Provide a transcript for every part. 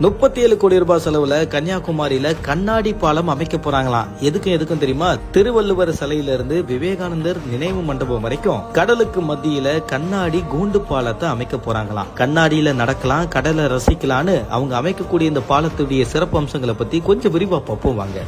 37 கோடி ரூபாய் செலவுல கன்னியாகுமரியில கண்ணாடி பாலம் அமைக்க போறாங்களாம். எதுக்கும் தெரியுமா? திருவள்ளுவர் சிலையில இருந்து விவேகானந்தர் நினைவு மண்டபம் வரைக்கும் கடலுக்கு மத்தியில கண்ணாடி கூண்டு பாலத்தை அமைக்க போறாங்களாம். கண்ணாடியில நடக்கலாம், கடலை ரசிக்கலான்னு அவங்க அமைக்கக்கூடிய இந்த பாலத்துடைய சிறப்பு அம்சங்களை பத்தி கொஞ்சம் விரிவா பார்ப்போம் வாங்க.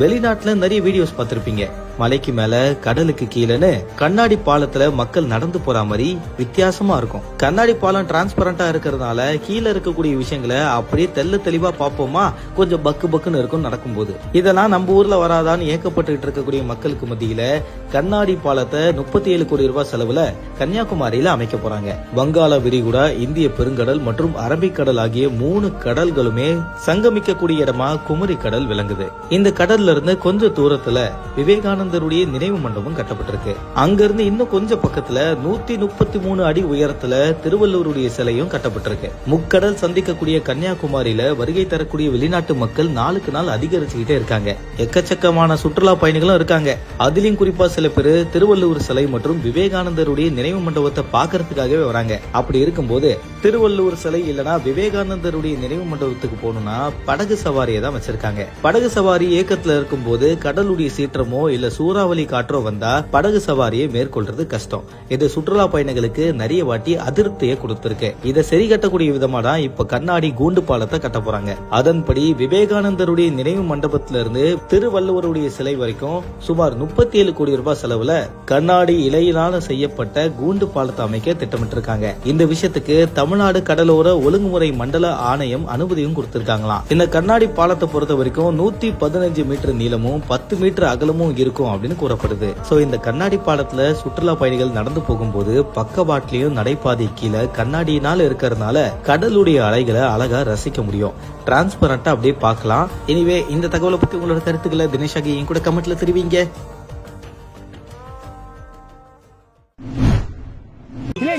வெளிநாட்டுல நிறைய வீடியோஸ் பார்த்திருப்பீங்க. மலைக்கு மேல கடலுக்கு கீழேன்னு கண்ணாடி பாலத்துல மக்கள் நடந்து போற மாதிரி வித்தியாசமா இருக்கும். கண்ணாடி பாலம் டிரான்ஸ்பரண்டா இருக்கிறதுனால கீழே இருக்கக்கூடிய விஷயங்களை அப்படியே தெல்ல தெளிவா பார்ப்போமா, கொஞ்சம் பக்குன்னு இருக்கும் நடக்கும்போது. இதெல்லாம் நம்ம ஊர்ல வராதான்னு ஏக்கப்பட்டு இருக்கக்கூடிய மக்களுக்கு மத்தியில கண்ணாடி பாலத்தை 37 கோடி ரூபாய் செலவுல கன்னியாகுமரியில அமைக்க போறாங்க. வங்காள விரிகுடா, இந்திய பெருங்கடல் மற்றும் அரபிக்கடல் ஆகிய 3 கடல்களுமே சங்கமிக்கக்கூடிய இடமா குமரி கடல் விளங்குது. இந்த கடல்ல இருந்து கொஞ்சம் தூரத்துல விவேகானந்தருடைய நினைவு மண்டபம் கட்டப்பட்டிருக்கு. அங்கிருந்து இன்னும் கொஞ்சம் பக்கத்துல 133 அடி உயரத்துல திருவள்ளுவருடைய சிலையும் கட்டப்பட்டிருக்கு. முக்கடல் சந்திக்கக்கூடிய கன்னியாகுமரியில வருகை தரக்கூடிய வெளிநாட்டு மக்கள் நாளுக்கு நாள் அதிகரிச்சுக்கிட்டே இருக்காங்க. எக்கச்சக்கமான சுற்றுலா பயணிகளும் இருக்காங்க. அதிலும் குறிப்பா சில பேர் திருவள்ளுவர் சிலை மற்றும் விவேகானந்தருடைய நினைவு மண்டபத்தை பாக்குறதுக்காகவே வராங்க. அப்படி இருக்கும்போது திருவள்ளுவர் சிலை இல்லனா விவேகானந்தருடைய நினைவு மண்டபத்துக்கு போகணும்னா படகு சவாரியை தான் வச்சிருக்காங்க. படகு சவாரி ஏக்கத்துல இருக்கும்போது கடலுடைய சீற்றமோ இல்ல சூறாவளி காற்றோ வந்தா படகு சவாரியை மேற்கொள்றது கஷ்டம். இது சுற்றுலா பயணிகளுக்கு நிறைய வாட்டி அதிருப்தியை கொடுத்திருக்கு. இதை சரி கட்டக்கூடிய விதமா தான் இப்ப கண்ணாடி கூண்டு பாலத்தை கட்ட போறாங்க. அதன்படி விவேகானந்தருடைய நினைவு மண்டபத்தில இருந்து திருவள்ளுவருடைய சிலை வரைக்கும் சுமார் 37 கோடி ரூபாய் செலவுல கண்ணாடி இலையினால செய்யப்பட்ட கூண்டு பாலத்தை அமைக்க திட்டமிட்டிருக்காங்க. இந்த விஷயத்துக்கு தமிழ்நாடு கடலோர ஒழுங்குமுறை மண்டல ஆணையம் அனுமதியும் கொடுத்திருக்காங்களாம். இந்த கண்ணாடி பாலத்தை பொறுத்த வரைக்கும் 115 மீட்டர் நீளமும் 10 மீட்டர் அகலமும் இருக்கும் அப்படின்னு கூறப்படுது. சோ இந்த கண்ணாடி பாலத்துல சுற்றுலா பயணிகள் நடந்து போகும்போது பக்கவாட்டிலையும் நடைபாதை கீழே கண்ணாடியினால இருக்கிறதுனால கடலுடைய அலைகளை அழகா ரசிக்க முடியும். டிரான்ஸ்பரண்டா அப்படியே பார்க்கலாம். எனிவே இந்த தகவலை பத்தி உங்களோட கருத்துக்களை தினேஷ் ஆகி என் கூட கமெண்ட்ல தெரிவிங்க.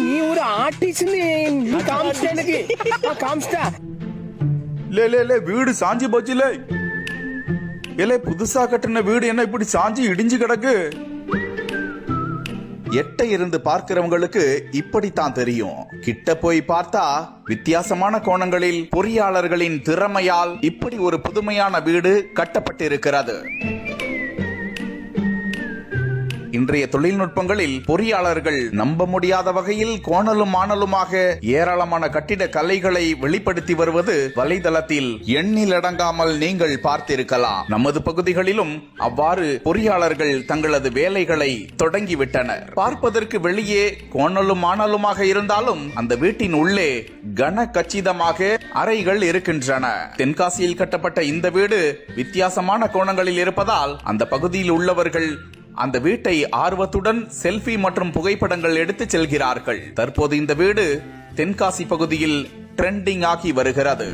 நீ ஒரு ஆர்டிஸ்ட் வீடு சாஞ்சி போச்சுல. புதுசா கட்டின வீடு என்ன இப்படி சாஞ்சி இடிஞ்சு கிடக்கு? எட்ட இருந்து பார்க்கிறவங்களுக்கு இப்படித்தான் தெரியும். கிட்ட போய் பார்த்தா வித்தியாசமான கோணங்களில் பொறியாளர்களின் திறமையால் இப்படி ஒரு புதுமையான வீடு கட்டப்பட்டிருக்கிறது. இன்றைய தொழில்நுட்பங்களில் பொறியாளர்கள் நம்ப முடியாத வகையில் கோணலும் மாணலுமாக ஏராளமான கட்டிட கலைகளை வெளிப்படுத்தி வருவது வலைதளத்தில் எண்ணிலடங்காமல் நீங்கள் பார்த்திருக்கலாம். நமது பகுதிகளிலும் அவ்வாறு பொறியாளர்கள் தங்களது வேலைகளை தொடங்கிவிட்டனர். பார்ப்பதற்கு வெளியே கோணலும் மாணலுமாக இருந்தாலும் அந்த வீட்டின் உள்ளே கன கச்சிதமாக அறைகள் இருக்கின்றன. தென்காசியில் கட்டப்பட்ட இந்த வீடு வித்தியாசமான கோணங்களில் இருப்பதால் அந்த பகுதியில் உள்ளவர்கள் அந்த வீட்டை ஆர்வத்துடன் செல்ஃபி மற்றும் புகைப்படங்கள் எடுத்து செல்கிறார்கள். தற்போது இந்த வீடு தென்காசி பகுதியில் ட்ரெண்டிங் ஆகி வருகிறது.